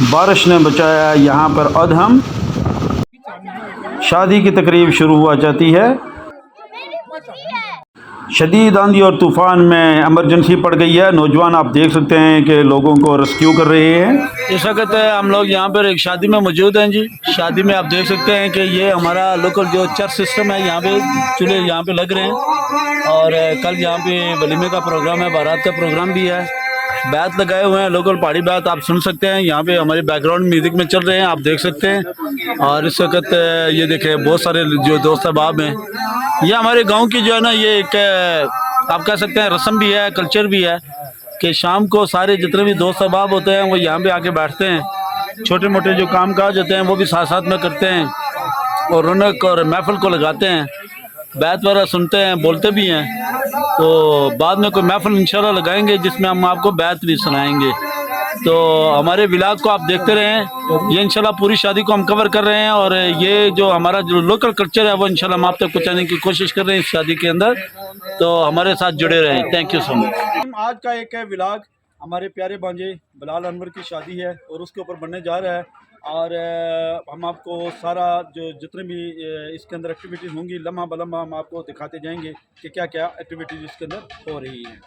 बारिश ने बचाया यहाँ पर अधम। शादी की तकरीब शुरू हुआ जाती है। शदीद आंधी और तूफ़ान में इमरजेंसी पड़ गई है। नौजवान आप देख सकते हैं कि लोगों को रेस्क्यू कर रहे हैं। इस वक्त हम लोग यहाँ पर एक शादी में मौजूद हैं जी। शादी में आप देख सकते हैं कि ये हमारा लोकल जो चर्च सिस्टम है, यहाँ पे चूल्हे यहाँ पे लग रहे हैं और कल यहाँ पे वलीमे का प्रोग्राम है, बारात का प्रोग्राम भी है। बैत लगाए हुए हैं, लोकल पहाड़ी बैत आप सुन सकते हैं। यहाँ पे हमारे बैकग्राउंड म्यूजिक में चल रहे हैं, आप देख सकते हैं। और इस वक्त ये देखें बहुत सारे जो दोस्त अहबाब हैं। ये हमारे गांव की जो है ना, ये एक आप कह सकते हैं रस्म भी है, कल्चर भी है कि शाम को सारे जितने भी दोस्त अहबाब होते हैं वो यहाँ पे आके बैठते हैं। छोटे मोटे जो काम काज होते हैं वो भी साथ साथ में करते हैं और रौनक और महफिल को लगाते हैं। बैत वगैरह सुनते हैं, बोलते भी हैं। तो बाद में कोई महफिल इंशाल्लाह लगाएंगे जिसमें हम आपको बैत भी सुनाएंगे। तो हमारे व्लॉग को आप देखते रहें। ये इंशाल्लाह पूरी शादी को हम कवर कर रहे हैं और ये जो हमारा जो लोकल कल्चर है वो इंशाल्लाह हम आप तक पहुँचाने की कोशिश कर रहे हैं इस शादी के अंदर। तो हमारे साथ जुड़े रहें। Thank you so much. आज का एक है व्लॉग, हमारे प्यारे भांजे बिलाल अनवर की शादी है और उसके ऊपर बनने जा रहा है। और हम आपको सारा जो जितने भी इसके अंदर एक्टिविटीज़ होंगी लम्हा बलम्हा हम आपको दिखाते जाएंगे कि क्या क्या एक्टिविटीज़ इसके अंदर हो रही हैं।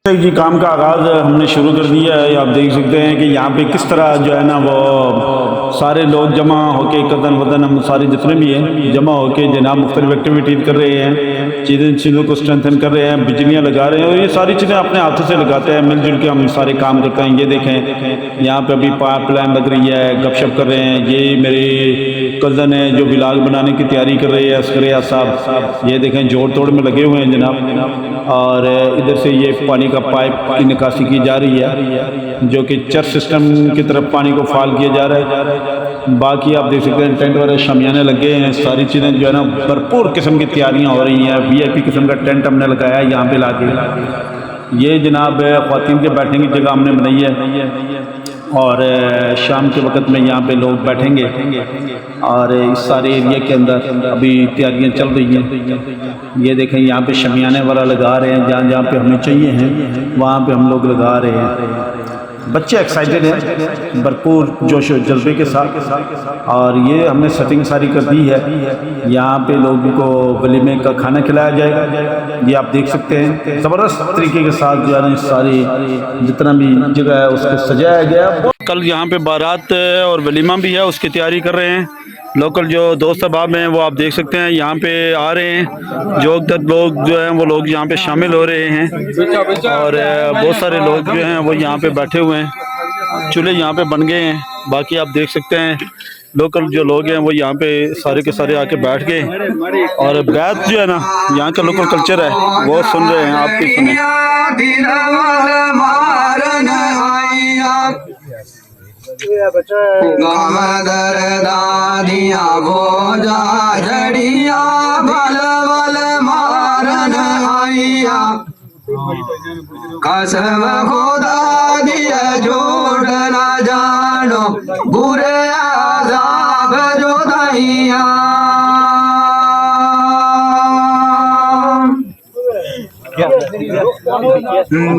जी काम का आगाज़ हमने शुरू कर दिया है। आप देख सकते हैं कि यहाँ पे किस तरह जो है ना वो सारे लोग जमा होके कदन वदन हम सारे जितने भी हैं जमा होके जनाब मुख्तलिफ एक्टिविटीज़ कर रहे हैं, चीज़ों को स्ट्रेंथन कर रहे हैं, बिजलियाँ लगा रहे हैं और ये सारी चीज़ें अपने हाथों से लगाते हैं। मिलजुल के हम सारे काम करते हैं। ये देखें यहाँ पर अभी पाइप लाइन लग रही है, गपशप कर रहे हैं। ये मेरे कज़न है जो व्लॉग बनाने की तैयारी कर रहे हैं, अस्करिया साहब। ये देखें जोड़ तोड़ में लगे हुए हैं जनाब। और इधर से ये पानी का पाइप की निकासी की जा रही है जो कि चर्च सिस्टम की तरफ पानी को फाल किया जा रहा है। बाकी आप देख सकते हैं टेंट वगैरह शमियाने लगे हैं, सारी चीज़ें जो है ना भरपूर किस्म की तैयारियां हो रही हैं। वीआईपी किस्म का टेंट हमने लगाया है यहाँ पे लाके। ये जनाब ख़वातीन के बैठने की जगह हमने बनाई है और शाम के वक्त में यहाँ पे लोग बैठेंगे और इस सारे एरिया के अंदर अभी तैयारियाँ चल रही हैं। ये देखें यहाँ पे शमियाने वाला लगा रहे हैं, जहाँ जहाँ पे हमें चाहिए हैं वहाँ पे हम लोग लगा रहे हैं। बच्चे एक्साइटेड हैं भरपूर जोश और जज्बे के साथ। और ये हमने सेटिंग सारी कर दी है। यहाँ पे लोगों को वलीमे का खाना खिलाया जाएगा। ये आप देख सकते हैं ज़बरदस्त तरीके के साथ जो है सारी जितना भी जगह है उसको सजाया गया। कल यहाँ पे बारात और वलीमा भी है, उसकी तैयारी कर रहे हैं। लोकल जो दोस्त अहबाब हैं वो आप देख सकते हैं यहाँ पे आ रहे हैं। जो लोग जो हैं वो लोग यहाँ पे शामिल हो रहे हैं और बहुत सारे लोग जो हैं वो यहाँ पे बैठे हुए हैं। चूल्हे यहाँ पे बन गए हैं। बाकी आप देख सकते हैं लोकल जो लोग हैं वो यहाँ पे सारे के सारे आके बैठ गए और बैत जो है ना यहाँ का लोकल कल्चर है वो सुन रहे हैं। आप भी सुने। गामदर दादिया भोजा झड़िया बल बल मारन आइया कसम खुदा दिया झूठ न जानो बुरे आजाब जो दैया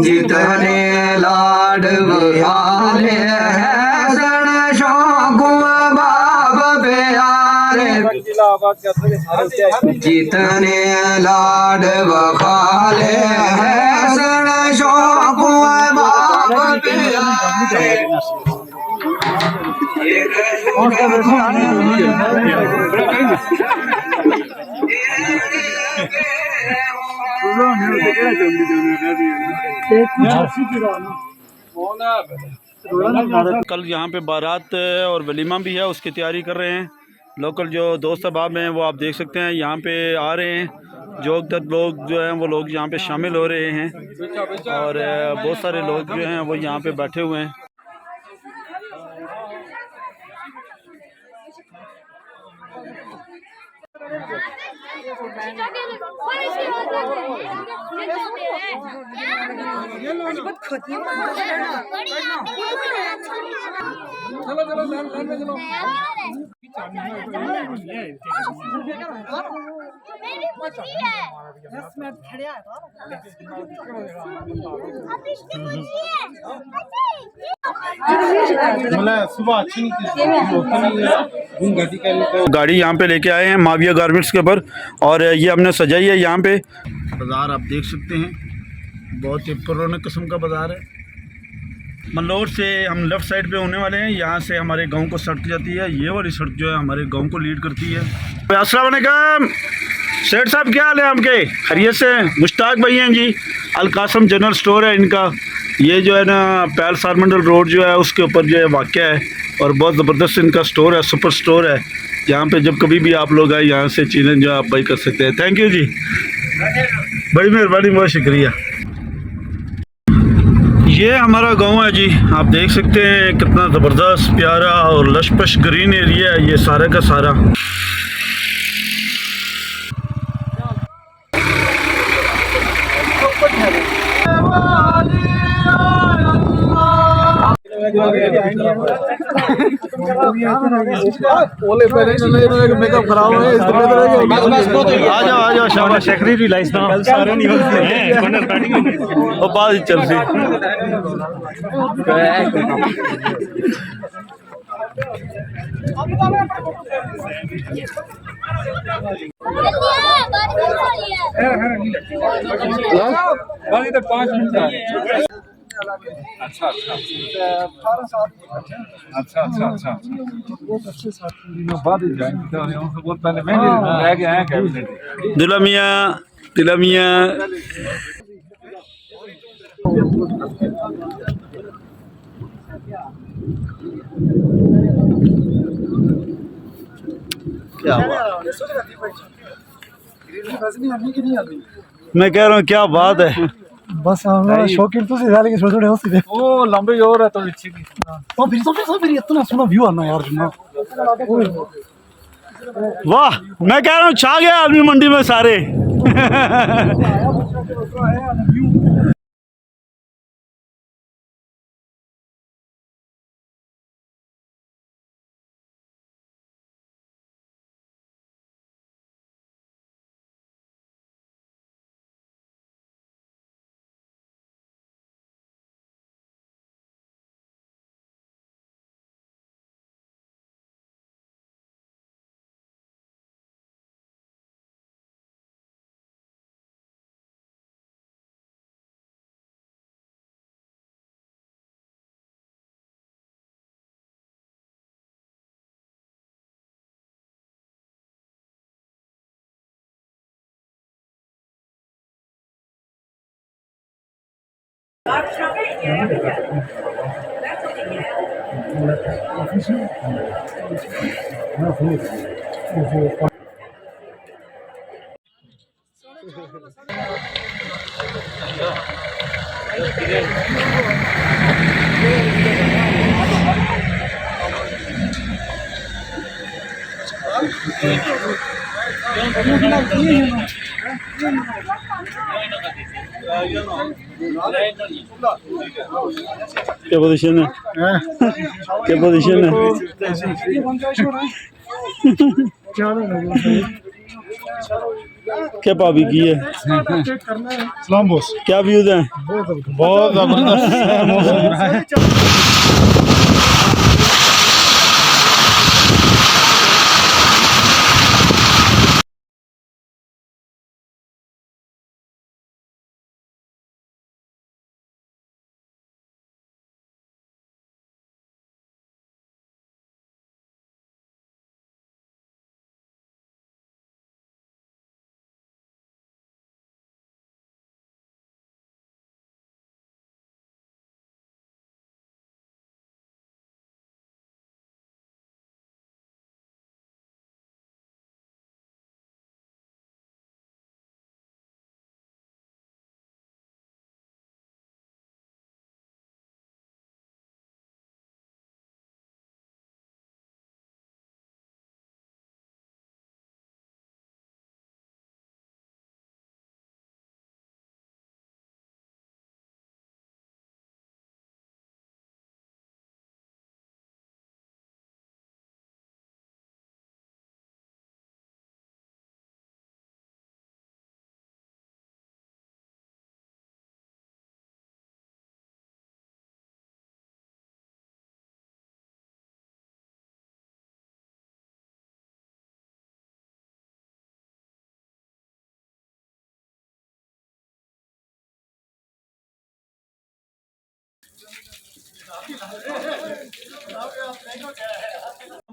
जितने लाड बहाले जितने लाड बखाले हैं सन शौक बाप प्यारे। कल यहाँ पे बारात और वलीमा भी है, उसकी तैयारी कर रहे हैं। लोकल जो दोस्त अहबाब हैं वो आप देख सकते हैं यहाँ पे आ रहे हैं। जो लोग जो हैं वो लोग यहाँ पे शामिल हो रहे हैं और बहुत सारे लोग जो हैं वो यहाँ पे बैठे हुए हैं। मेरी मुर्गी है। अब इसकी मुर्गी है। गाड़ी यहाँ पे लेके आए हैं माविया गारमेंट्स के ऊपर, और ये हमने सजाई है यहाँ पे। बाज़ार आप देख सकते हैं, बहुत ही पुराने किस्म का बाज़ार है। मल्लोर से हम लेफ़्ट साइड पे होने वाले हैं, यहाँ से हमारे गांव को सड़क जाती है। ये वाली सड़क जो है हमारे गांव को लीड करती है। अस्सलाम वालेकुम सेठ साहब, क्या हाल है आपके? खैरियत से? मुश्ताक भाई हैं जी, अलकासम जनरल स्टोर है इनका। ये जो है ना पैल सारमंडल रोड जो है उसके ऊपर जो है वाक़या है, और बहुत ज़बरदस्त इनका स्टोर है, सुपर स्टोर है। यहाँ पे जब कभी भी आप लोग आए यहाँ से चीज़ें जो है आप बाई कर सकते हैं। थैंक यू जी, बड़ी मेहरबानी, बहुत शुक्रिया। ये हमारा गांव है जी, आप देख सकते हैं कितना ज़बरदस्त प्यारा और लशपश ग्रीन एरिया है ये सारा का सारा। मेकअप खराब है आ जाओ शाबाश। शक्री रिलाइज ना सारे नहीं होते हैं कौन स्टार्टिंग और बात ही चल सी। वाली तो 5 मिनट अच्छा अच्छा अच्छा अच्छा अच्छा बहुत अच्छे साथी बाद ही जाएंगे तो बहुत पहले मैं रह गया है कैबिनेट दुला मियाँ क्या मैं कह रहा हूँ क्या बात है। बस हमारा शौकीन तो ज्यादा के छोटे हो सीधे ओ लंबे और है तो अच्छी की तो फिर इतना सोना व्यू आना यार जुम्मा। वाह, मैं कह रहा हूँ छा गया आदमी मंडी में सारे। क्या पोजीशन है? क्या पोजीशन है? क्या पाबी की है? सलाम बॉस, क्या व्यूज हैं? बहुत जबरदस्त।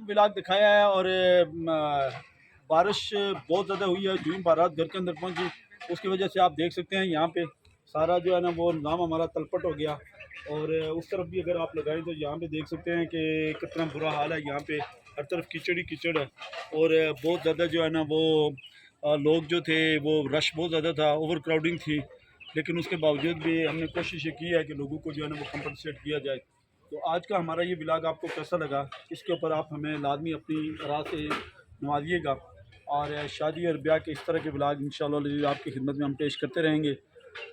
ब्लॉग दिखाया है और बारिश बहुत ज़्यादा हुई है। जो ही बारात घर के अंदर पहुंची उसकी वजह से आप देख सकते हैं यहाँ पे सारा जो है ना वो निज़ाम हमारा तलपट हो गया। और उस तरफ भी अगर आप लगाएं तो यहाँ पे देख सकते हैं कि कितना बुरा हाल है। यहाँ पे हर तरफ कीचड़ ही कीचड़ है और बहुत ज़्यादा जो है ना वो लोग जो थे वो रश बहुत ज़्यादा था, ओवर क्राउडिंग थी। लेकिन उसके बावजूद भी हमने कोशिश ये की है कि लोगों को जो है ना वो कंपनसेट किया जाए। तो आज का हमारा ये ब्लॉग आपको कैसा लगा, इसके ऊपर आप हमें लाजमी अपनी राय से नवाजिएगा। और शादी और ब्याह के इस तरह के ब्लॉग इंशाअल्लाह आपकी खिदमत में हम पेश करते रहेंगे।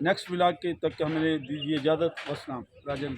नेक्स्ट ब्लॉग के तक हमें दीजिए इजाज़त। वस्सलाम। राजन।